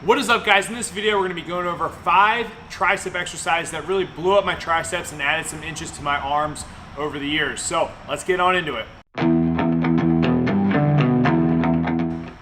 What is up, guys? In this video, we're going to be going over 5 tricep exercises that really blew up my triceps and added some inches to my arms over the years. So let's get on into it.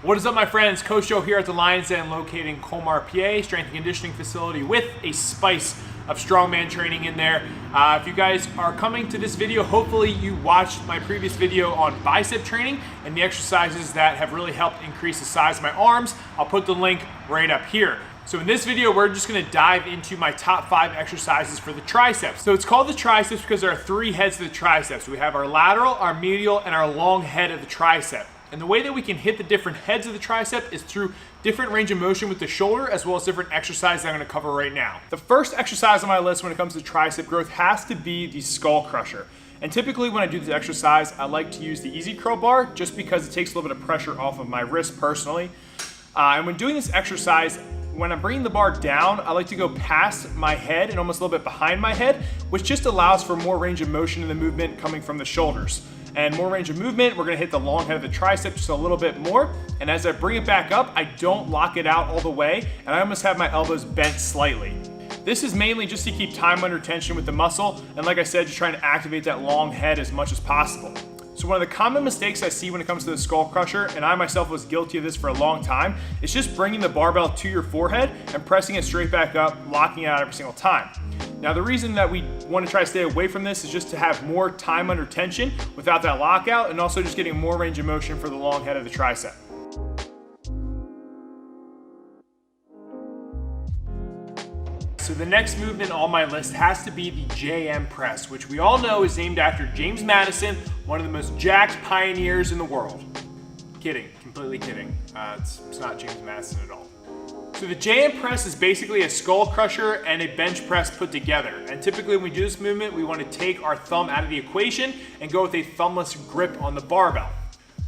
What is up, my friends? Coach Joe here at the Lions Den, located in Colmar, PA, strength and conditioning facility with a spice of strongman training in there. If you guys are coming to this video, hopefully you watched my previous video on bicep training and the exercises that have really helped increase the size of my arms. I'll put the link right up here. So in this video, we're just gonna dive into my top 5 exercises for the triceps. So it's called the triceps because there are 3 heads to the triceps. We have our lateral, our medial, and our long head of the tricep. And the way that we can hit the different heads of the tricep is through different range of motion with the shoulder, as well as different exercises I'm gonna cover right now. The first exercise on my list when it comes to tricep growth has to be the skull crusher. And typically when I do this exercise, I like to use the easy curl bar just because it takes a little bit of pressure off of my wrist personally. And when doing this exercise, when I'm bringing the bar down, I like to go past my head and almost a little bit behind my head, which just allows for more range of motion in the movement coming from the shoulders. And more range of movement, we're gonna hit the long head of the tricep just a little bit more. And as I bring it back up, I don't lock it out all the way, and I almost have my elbows bent slightly. This is mainly just to keep time under tension with the muscle, and like I said, just trying to activate that long head as much as possible. So one of the common mistakes I see when it comes to the skull crusher, and I myself was guilty of this for a long time, is just bringing the barbell to your forehead and pressing it straight back up, locking it out every single time. Now the reason that we want to try to stay away from this is just to have more time under tension without that lockout, and also just getting more range of motion for the long head of the tricep. So the next movement on my list has to be the JM press, which we all know is named after James Madison, one of the most jacked pioneers in the world. Kidding, completely kidding. It's not James Madison at all. So the JM press is basically a skull crusher and a bench press put together. And typically when we do this movement, we want to take our thumb out of the equation and go with a thumbless grip on the barbell.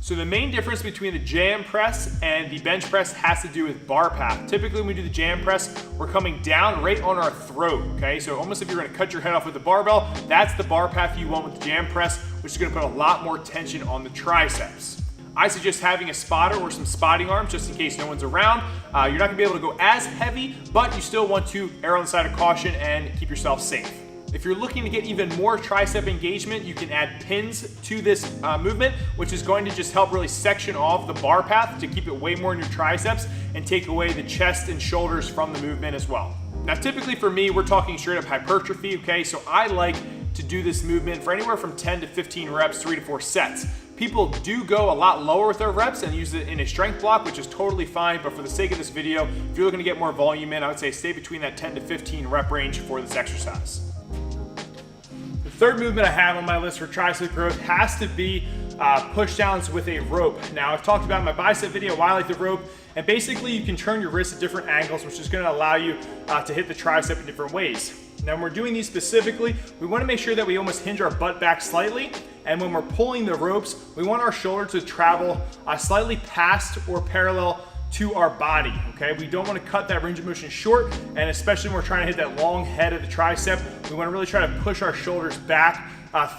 So the main difference between the JM press and the bench press has to do with bar path. Typically when we do the JM press, we're coming down right on our throat, okay? So almost if you're gonna cut your head off with the barbell, that's the bar path you want with the JM press, which is gonna put a lot more tension on the triceps. I suggest having a spotter or some spotting arms just in case no one's around. You're not gonna be able to go as heavy, but you still want to err on the side of caution and keep yourself safe. If you're looking to get even more tricep engagement, you can add pins to this movement, which is going to just help really section off the bar path to keep it way more in your triceps and take away the chest and shoulders from the movement as well. Now, typically for me, we're talking straight up hypertrophy, okay? So I like to do this movement for anywhere from 10 to 15 reps, 3 to 4 sets. People do go a lot lower with their reps and use it in a strength block, which is totally fine, but for the sake of this video, if you're looking to get more volume in, I would say stay between that 10 to 15 rep range for this exercise. The third movement I have on my list for tricep growth has to be push downs with a rope. Now, I've talked about in my bicep video why I like the rope, and basically you can turn your wrist at different angles, which is gonna allow you to hit the tricep in different ways. Now, when we're doing these specifically, we wanna make sure that we almost hinge our butt back slightly, and when we're pulling the ropes, we want our shoulder to travel slightly past or parallel to our body, okay? We don't wanna cut that range of motion short, and especially when we're trying to hit that long head of the tricep, we wanna really try to push our shoulders back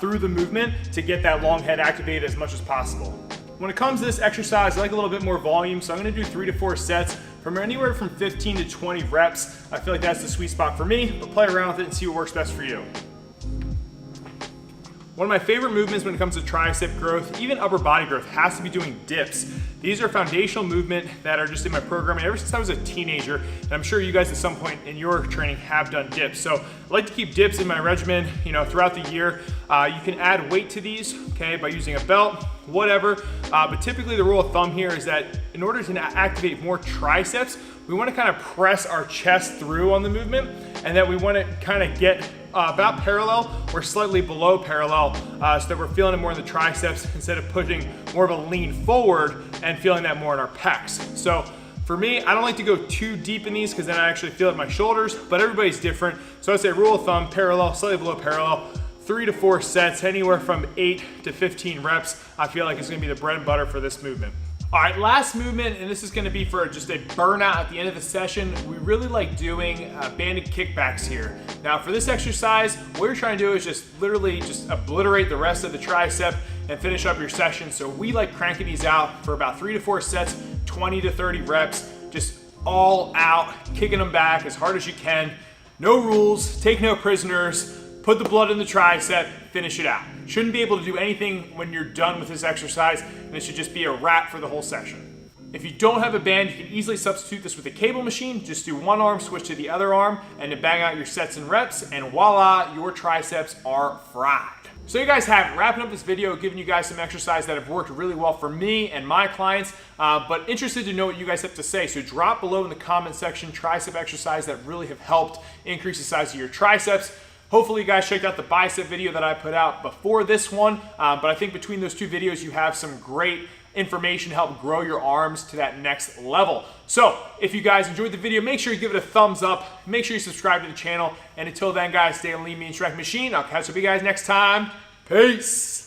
through the movement to get that long head activated as much as possible. When it comes to this exercise, I like a little bit more volume, so I'm gonna do 3 to 4 sets from anywhere from 15 to 20 reps. I feel like that's the sweet spot for me, but play around with it and see what works best for you. One of my favorite movements when it comes to tricep growth, even upper body growth, has to be doing dips. These are foundational movement that are just in my programming ever since I was a teenager, and I'm sure you guys at some point in your training have done dips. So I like to keep dips in my regimen, throughout the year. You can add weight to these, okay, by using a belt, whatever. But typically the rule of thumb here is that in order to activate more triceps, we want to kind of press our chest through on the movement, and that we want to kind of get about parallel or slightly below parallel so that we're feeling it more in the triceps instead of pushing more of a lean forward and feeling that more in our pecs. So for me, I don't like to go too deep in these because then I actually feel it in my shoulders, but everybody's different. So I'd say rule of thumb, parallel, slightly below parallel, 3 to 4 sets, anywhere from 8 to 15 reps, I feel like is gonna be the bread and butter for this movement. All right, last movement, and this is gonna be for just a burnout at the end of the session. We really like doing banded kickbacks here. Now for this exercise, what you're trying to do is just literally just obliterate the rest of the tricep and finish up your session. So we like cranking these out for about 3 to 4 sets, 20 to 30 reps, just all out, kicking them back as hard as you can. No rules, take no prisoners, put the blood in the tricep, finish it out. Shouldn't be able to do anything when you're done with this exercise, and it should just be a wrap for the whole session. If you don't have a band, you can easily substitute this with a cable machine. Just do one arm, switch to the other arm, and then bang out your sets and reps, and voila, your triceps are fried. So you guys have it. Wrapping up this video, giving you guys some exercises that have worked really well for me and my clients, but interested to know what you guys have to say. So drop below in the comment section tricep exercises that really have helped increase the size of your triceps. Hopefully you guys checked out the bicep video that I put out before this one, but I think between those two videos you have some great information to help grow your arms to that next level. So if you guys enjoyed the video, make sure you give it a thumbs up, make sure you subscribe to the channel, and until then guys, stay lean, mean, strength machine. I'll catch up with you guys next time. Peace.